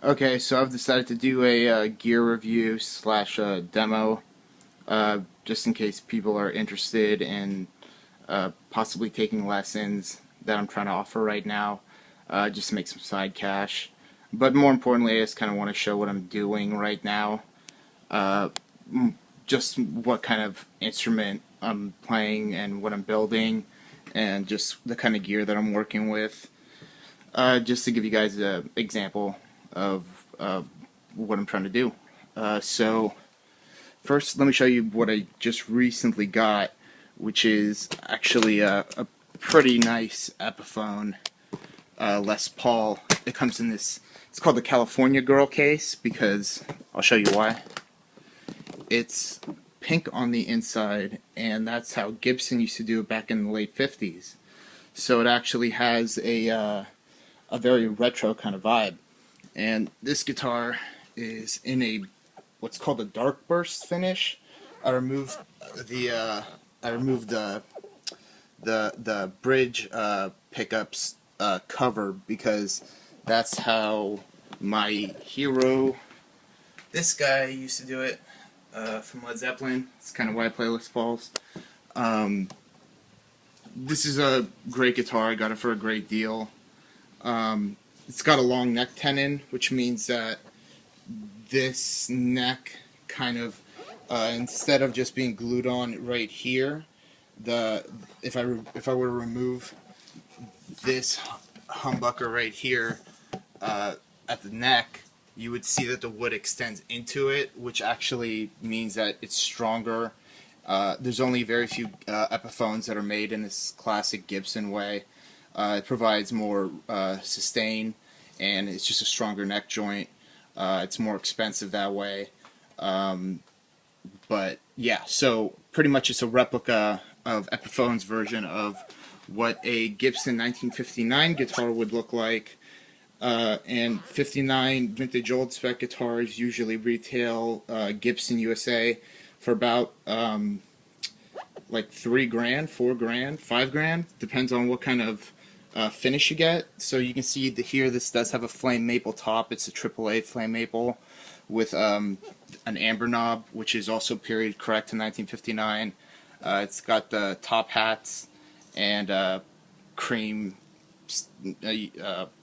Okay, so I've decided to do a gear review slash demo, just in case people are interested in possibly taking lessons that I'm trying to offer right now, just to make some side cash. But more importantly, I just kind of want to show what I'm doing right now, uh, just what kind of instrument I'm playing and what I'm building, and just the kind of gear that I'm working with. Just to give you guys an example of what I'm trying to do. So first, let me show you what I just recently got, which is actually a pretty nice Epiphone Les Paul. It comes in this, it's called the California Girl case because, I'll show you why. It's pink on the inside, and that's how Gibson used to do it back in the late 50s. So it actually has a very retro kind of vibe. And this guitar is in a what's called a dark burst finish. I removed the bridge pickups cover because that's how my hero, this guy, used to do it from Led Zeppelin. It's kind of why I play Les Pauls. This is a great guitar. I got it for a great deal. It's got a long neck tenon, which means that this neck kind of, instead of just being glued on right here, if I were to remove this humbucker right here at the neck, you would see that the wood extends into it, which actually means that it's stronger. There's only very few Epiphones that are made in this classic Gibson way. It provides more sustain, and it's just a stronger neck joint. It's more expensive that way. But yeah, so pretty much it's a replica of Epiphone's version of what a Gibson 1959 guitar would look like. And 59 vintage old spec guitars usually retail Gibson USA for about like $3,000, $4,000, $5,000, depends on what kind of finish you get. So you can see here this does have a flame maple top. It's a AAA flame maple with an amber knob, which is also period correct to 1959. It's got the top hats and cream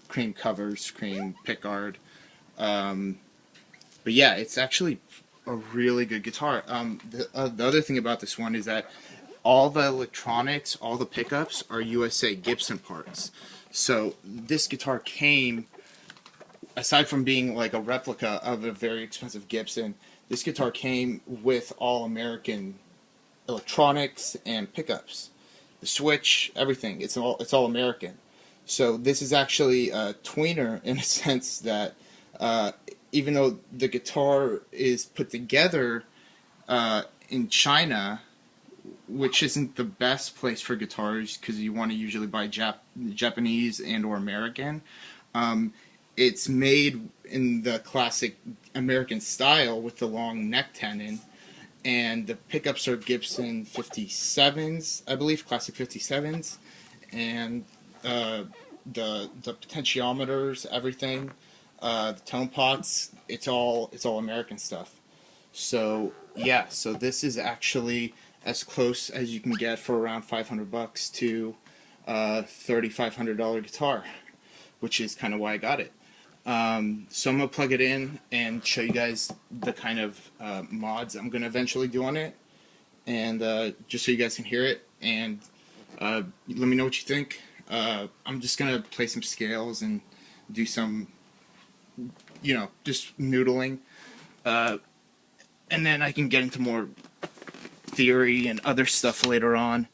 cream covers, cream pickguard. But yeah, it's actually a really good guitar. The other thing about this one is that all the electronics, all the pickups are USA Gibson parts. So this guitar came, aside from being like a replica of a very expensive Gibson, this guitar came with all American electronics and pickups. The switch, everything, it's all American. So this is actually a tweener in a sense that even though the guitar is put together in China, which isn't the best place for guitars because you want to usually buy Japanese and or American. It's made in the classic American style with the long neck tenon, and the pickups are Gibson 57s, I believe, classic 57s, and the potentiometers, everything, the tone pots, it's all American stuff. So yeah, so this is actually as close as you can get for around $500 to $3,500 guitar, which is kind of why I got it. So I'm gonna plug it in and show you guys the kind of mods I'm gonna eventually do on it, and just so you guys can hear it, and let me know what you think. I'm just gonna play some scales and do some, just noodling, and then I can get into more theory and other stuff later on,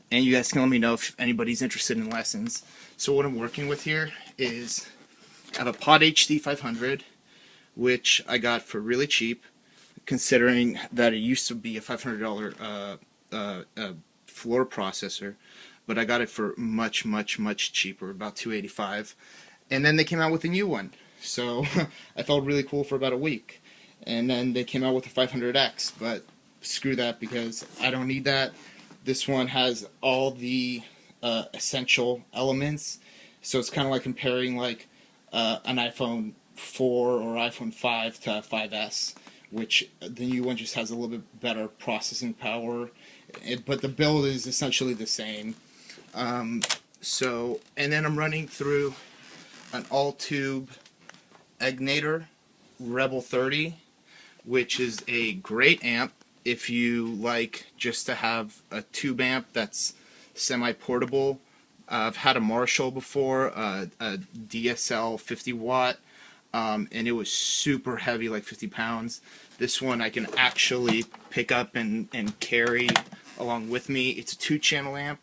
and you guys can let me know if anybody's interested in lessons. So what I'm working with here is I have a Pod HD 500, which I got for really cheap, considering that it used to be a $500 floor processor, but I got it for much cheaper, about $285. And then they came out with a new one, so I felt really cool for about a week. And then they came out with a 500X, but screw that because I don't need that. This one has all the essential elements, so it's kind of like comparing like an iPhone 4 or iPhone 5 to 5S, which the new one just has a little bit better processing power, but the build is essentially the same. And then I'm running through an all-tube Egnater Rebel 30, which is a great amp if you like just to have a tube amp that's semi-portable. I've had a Marshall before, a DSL 50 watt, and it was super heavy, like 50 pounds. This one I can actually pick up and carry along with me. It's a 2-channel amp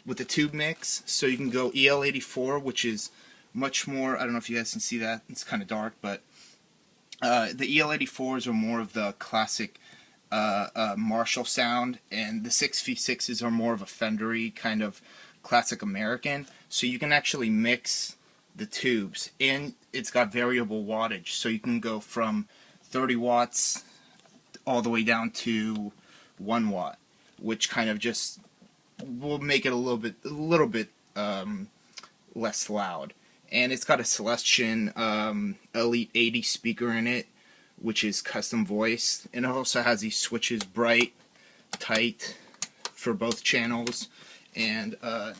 with a tube mix, so you can go EL84, which is much more, I don't know if you guys can see that, it's kind of dark, but the EL84s are more of the classic Marshall sound, and the 6v6s are more of a Fendery kind of classic American, so you can actually mix the tubes, and it's got variable wattage, so you can go from 30 watts all the way down to 1 watt, which kind of just will make it a little bit less loud. And it's got a Celestion Elite 80 speaker in it, which is custom voiced, and it also has these switches, bright, tight, for both channels, and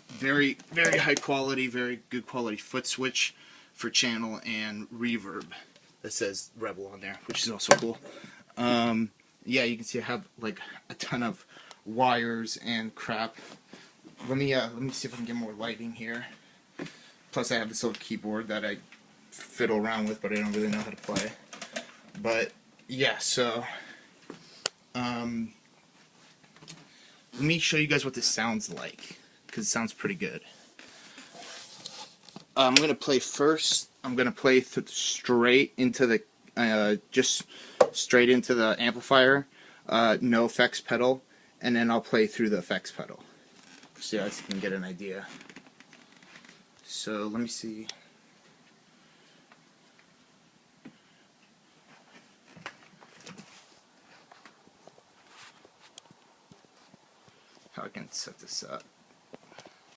very high quality, very good quality foot switch for channel, and reverb that says Rebel on there, which is also cool. Yeah, you can see I have like a ton of wires and crap. Let me see if I can get more lighting here. Plus I have this little keyboard that I fiddle around with, but I don't really know how to play. But yeah, so let me show you guys what this sounds like, because it sounds pretty good. I'm gonna play first. I'm gonna play straight into the just straight into the amplifier, no effects pedal, and then I'll play through the effects pedal, so you guys can get an idea. So let me see. How I can set this up.